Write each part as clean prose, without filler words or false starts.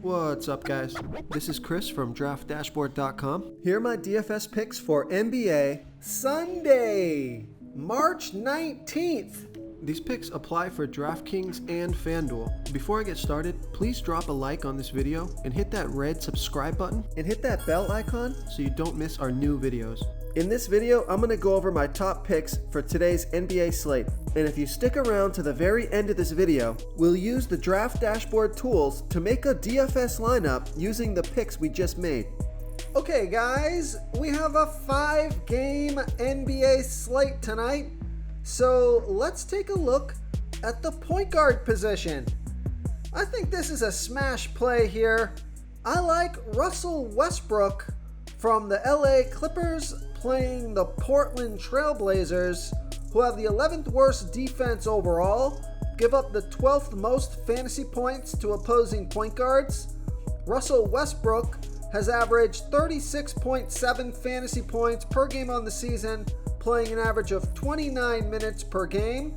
What's up, guys? This is Chris from DraftDashboard.com. Here are my DFS picks for NBA Sunday, March 19th. These picks apply for DraftKings and FanDuel. Before I get started, please drop a like on this video and hit that red subscribe button and hit that bell icon so you don't miss our new videos. In this video, I'm going to go over my top picks for today's NBA slate. And if you stick around to the very end of this video, we'll use the Draft Dashboard tools to make a DFS lineup using the picks we just made. Okay guys, we have a 5-game NBA slate tonight. So let's take a look at the point guard position. I think this is a smash play here. I like Russell Westbrook from the LA Clippers playing the Portland Trailblazers, who have the 11th worst defense overall, give up the 12th most fantasy points to opposing point guards. Russell Westbrook has averaged 36.7 fantasy points per game on the season, playing an average of 29 minutes per game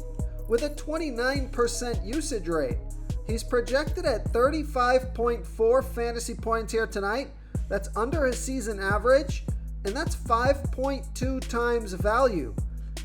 with a 29% usage rate. He's projected at 35.4 fantasy points here tonight. That's under his season average, and that's 5.2 times value.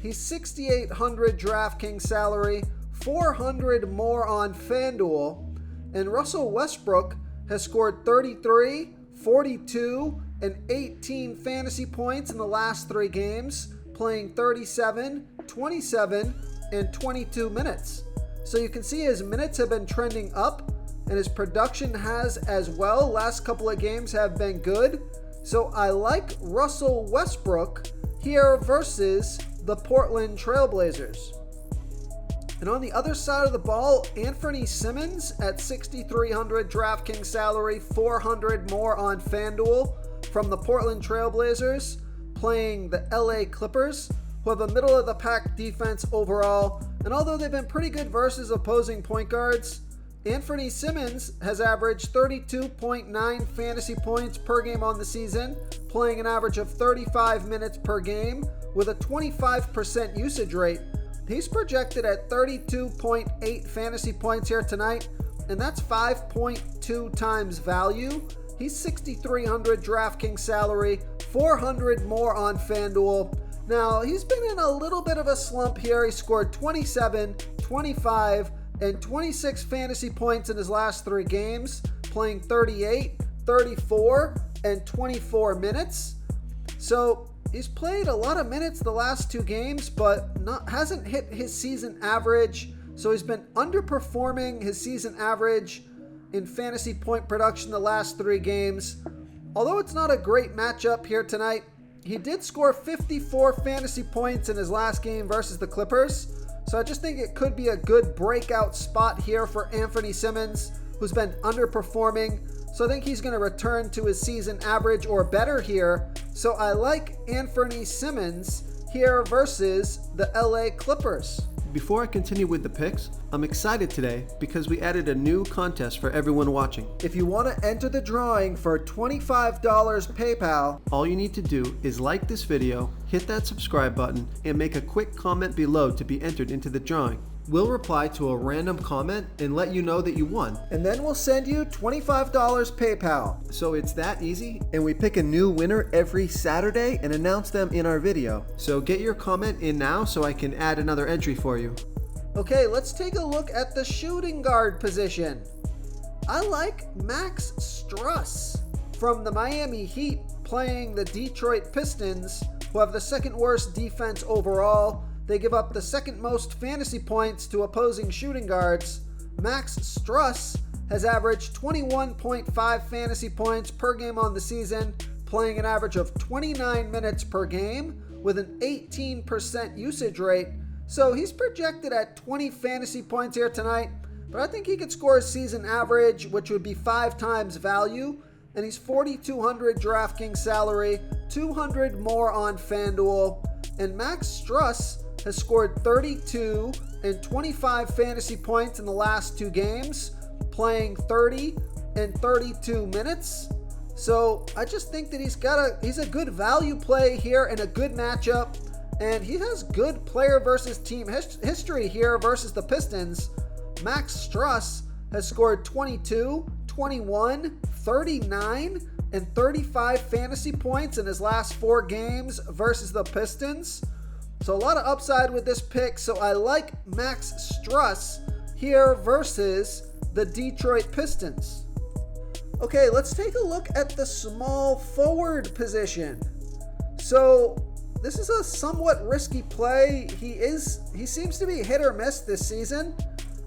He's 6,800 DraftKings salary, 400 more on FanDuel, and Russell Westbrook has scored 33, 42, and 18 fantasy points in the last 3 games, playing 37, 27, and 22 minutes. So you can see his minutes have been trending up, and his production has as well. Last couple of games have been good. So I like Russell Westbrook here versus the Portland Trailblazers. And on the other side of the ball, Anthony Simmons at 6,300 DraftKings salary, 400 more on FanDuel from the Portland Trailblazers, playing the LA Clippers, who have a middle-of-the-pack defense overall. And although they've been pretty good versus opposing point guards, Anthony Simmons has averaged 32.9 fantasy points per game on the season, playing an average of 35 minutes per game with a 25% usage rate. He's projected at 32.8 fantasy points here tonight, and that's 5.2 times value. He's 6,300 DraftKings salary, 400 more on FanDuel. Now, he's been in a little bit of a slump here. He scored 27, 25, and 26 fantasy points in his last 3 games, playing 38, 34, and 24 minutes. So he's played a lot of minutes the last 2 games, but hasn't hit his season average. So he's been underperforming his season average in fantasy point production the last 3 games. Although it's not a great matchup here tonight, he did score 54 fantasy points in his last game versus the Clippers. So I just think it could be a good breakout spot here for Anthony Simmons, who's been underperforming. So I think he's going to return to his season average or better here. So I like Anthony Simmons here versus the LA Clippers. Before I continue with the picks, I'm excited today because we added a new contest for everyone watching. If you want to enter the drawing for $25 PayPal, all you need to do is like this video, hit that subscribe button, and make a quick comment below to be entered into the drawing. We'll reply to a random comment and let you know that you won. And then we'll send you $25 PayPal. So it's that easy, and we pick a new winner every Saturday and announce them in our video. So get your comment in now so I can add another entry for you. Okay, let's take a look at the shooting guard position. I like Max Strus from the Miami Heat playing the Detroit Pistons, who have the 2nd worst defense overall. They give up the 2nd most fantasy points to opposing shooting guards. Max Strus has averaged 21.5 fantasy points per game on the season, playing an average of 29 minutes per game with an 18% usage rate. So he's projected at 20 fantasy points here tonight, but I think he could score his season average, which would be 5 times value. And he's 4,200 DraftKings salary, 200 more on FanDuel. And Max Strus has scored 32 and 25 fantasy points in the last 2 games, playing 30 and 32 minutes. So I just think that he's a good value play here and a good matchup. And he has good player versus team history here versus the Pistons. Max Strus has scored 22, 21, 39, and 35 fantasy points in his last 4 games versus the Pistons. So a lot of upside with this pick. So I like Max Struss here versus the Detroit Pistons. Okay, let's take a look at the small forward position. So this is a somewhat risky play. He seems to be hit or miss this season,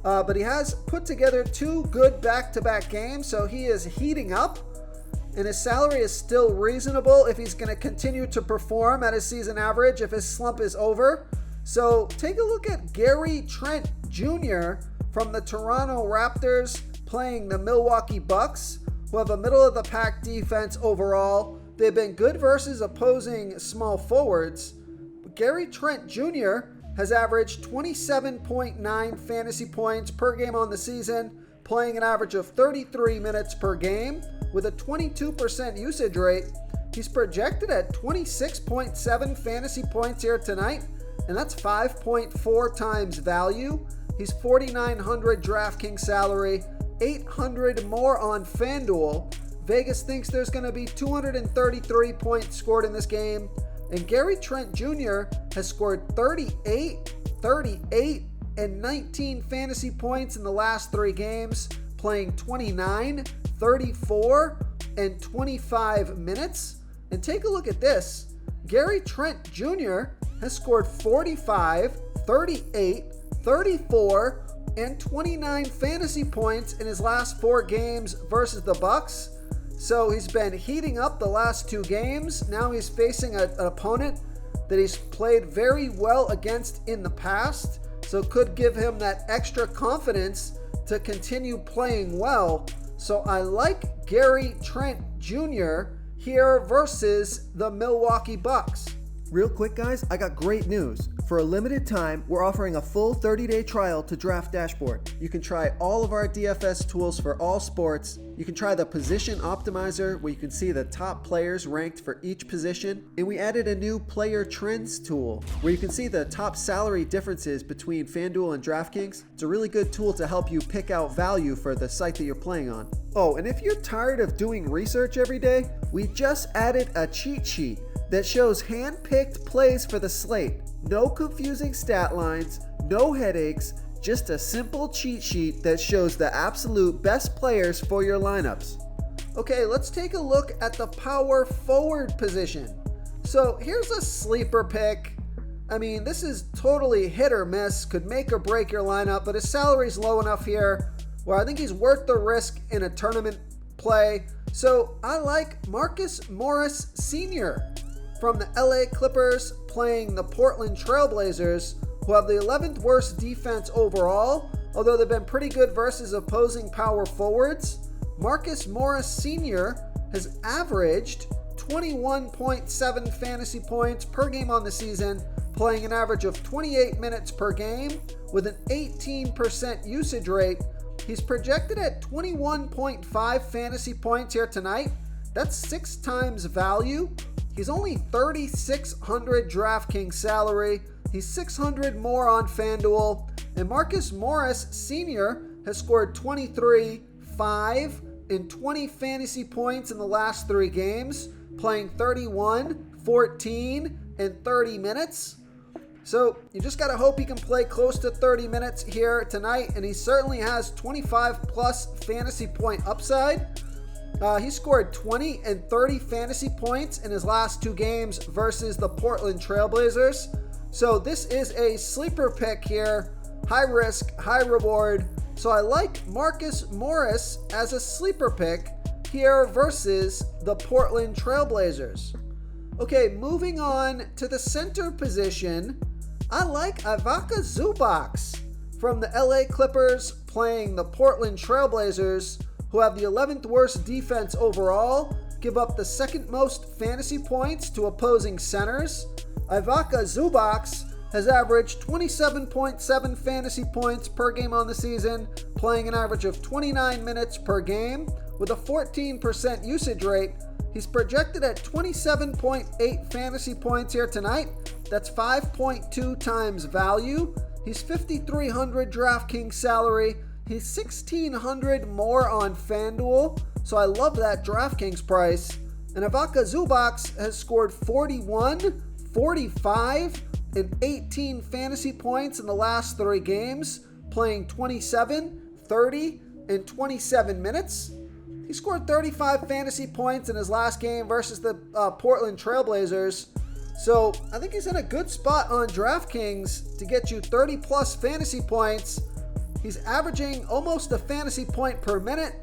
but he has put together 2 good back-to-back games, so he is heating up, and his salary is still reasonable if he's going to continue to perform at his season average if his slump is over. So take a look at Gary Trent Jr. from the Toronto Raptors playing the Milwaukee Bucks, who have a middle-of-the-pack defense overall. They've been good versus opposing small forwards. But Gary Trent Jr. has averaged 27.9 fantasy points per game on the season, playing an average of 33 minutes per game with a 22% usage rate. He's projected at 26.7 fantasy points here tonight, and that's 5.4 times value. He's 4,900 DraftKings salary, 800 more on FanDuel. Vegas thinks there's going to be 233 points scored in this game. And Gary Trent Jr. has scored 38, and 19 fantasy points in the last 3 games, playing 29, 34, and 25 minutes. And take a look at this. Gary Trent Jr. has scored 45, 38, 34, and 29 fantasy points in his last 4 games versus the Bucks. So he's been heating up the last 2 games. Now he's facing an opponent that he's played very well against in the past. So could give him that extra confidence to continue playing well. So I like Gary Trent Jr. here versus the Milwaukee Bucks. Real quick, guys, I got great news. For a limited time, we're offering a full 30-day trial to Draft Dashboard. You can try all of our DFS tools for all sports. You can try the Position Optimizer, where you can see the top players ranked for each position. And we added a new Player Trends tool, where you can see the top salary differences between FanDuel and DraftKings. It's a really good tool to help you pick out value for the site that you're playing on. Oh, and if you're tired of doing research every day, we just added a cheat sheet that shows hand-picked plays for the slate. No confusing stat lines, no headaches, just a simple cheat sheet that shows the absolute best players for your lineups. Okay, let's take a look at the power forward position. So here's a sleeper pick. I mean, this is totally hit or miss, could make or break your lineup, but his salary's low enough here where I think he's worth the risk in a tournament play. So I like Marcus Morris Sr. from the LA Clippers playing the Portland Trailblazers, who have the 11th worst defense overall, although they've been pretty good versus opposing power forwards. Marcus Morris Sr. has averaged 21.7 fantasy points per game on the season, playing an average of 28 minutes per game with an 18% usage rate. He's projected at 21.5 fantasy points here tonight. That's 6 times value. He's only 3,600 DraftKings salary. He's 600 more on FanDuel. And Marcus Morris Sr. has scored 23, 5, and 20 fantasy points in the last 3 games, playing 31, 14, and 30 minutes. So you just got to hope he can play close to 30 minutes here tonight, and he certainly has 25 plus fantasy point upside. He scored 20 and 30 fantasy points in his last 2 games versus the Portland Trailblazers. So this is a sleeper pick here. High risk, high reward. So I like Marcus Morris as a sleeper pick here versus the Portland Trailblazers. Okay, moving on to the center position. I like Ivica Zubac from the LA Clippers playing the Portland Trailblazers, who have the 11th worst defense overall, give up the 2nd most fantasy points to opposing centers. Ivica Zubac has averaged 27.7 fantasy points per game on the season, playing an average of 29 minutes per game with a 14% usage rate. He's projected at 27.8 fantasy points here tonight. That's 5.2 times value. He's 5,300 DraftKings salary, He's 1,600 more on FanDuel, so I love that DraftKings price. And Ivica Zubac has scored 41, 45, and 18 fantasy points in the last 3 games, playing 27, 30, and 27 minutes. He scored 35 fantasy points in his last game versus the Portland Trailblazers. So I think he's in a good spot on DraftKings to get you 30 plus fantasy points. He's averaging almost a fantasy point per minute,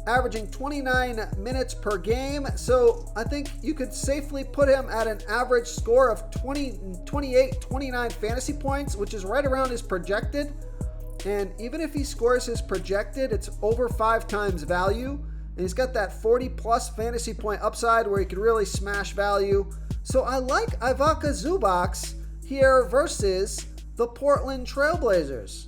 averaging 29 minutes per game. So I think you could safely put him at an average score of 28, 29 fantasy points, which is right around his projected. And even if he scores his projected, it's over 5 times value. And he's got that 40 plus fantasy point upside where he could really smash value. So I like Ivica Zubac here versus the Portland Trailblazers.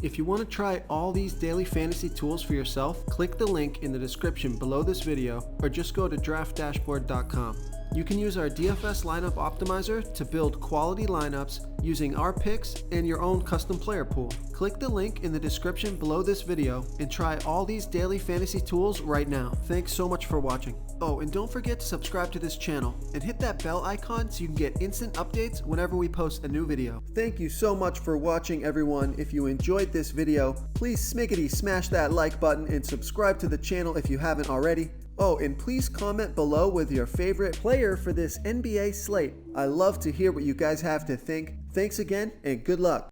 If you want to try all these daily fantasy tools for yourself, click the link in the description below this video or just go to draftdashboard.com. You can use our DFS lineup optimizer to build quality lineups using our picks and your own custom player pool. Click the link in the description below this video and try all these daily fantasy tools right now. Thanks so much for watching. Oh, and don't forget to subscribe to this channel and hit that bell icon so you can get instant updates whenever we post a new video. Thank you so much for watching, everyone. If you enjoyed this video, please smickety smash that like button and subscribe to the channel if you haven't already. Oh, and please comment below with your favorite player for this NBA slate. I love to hear what you guys have to think. Thanks again, and good luck.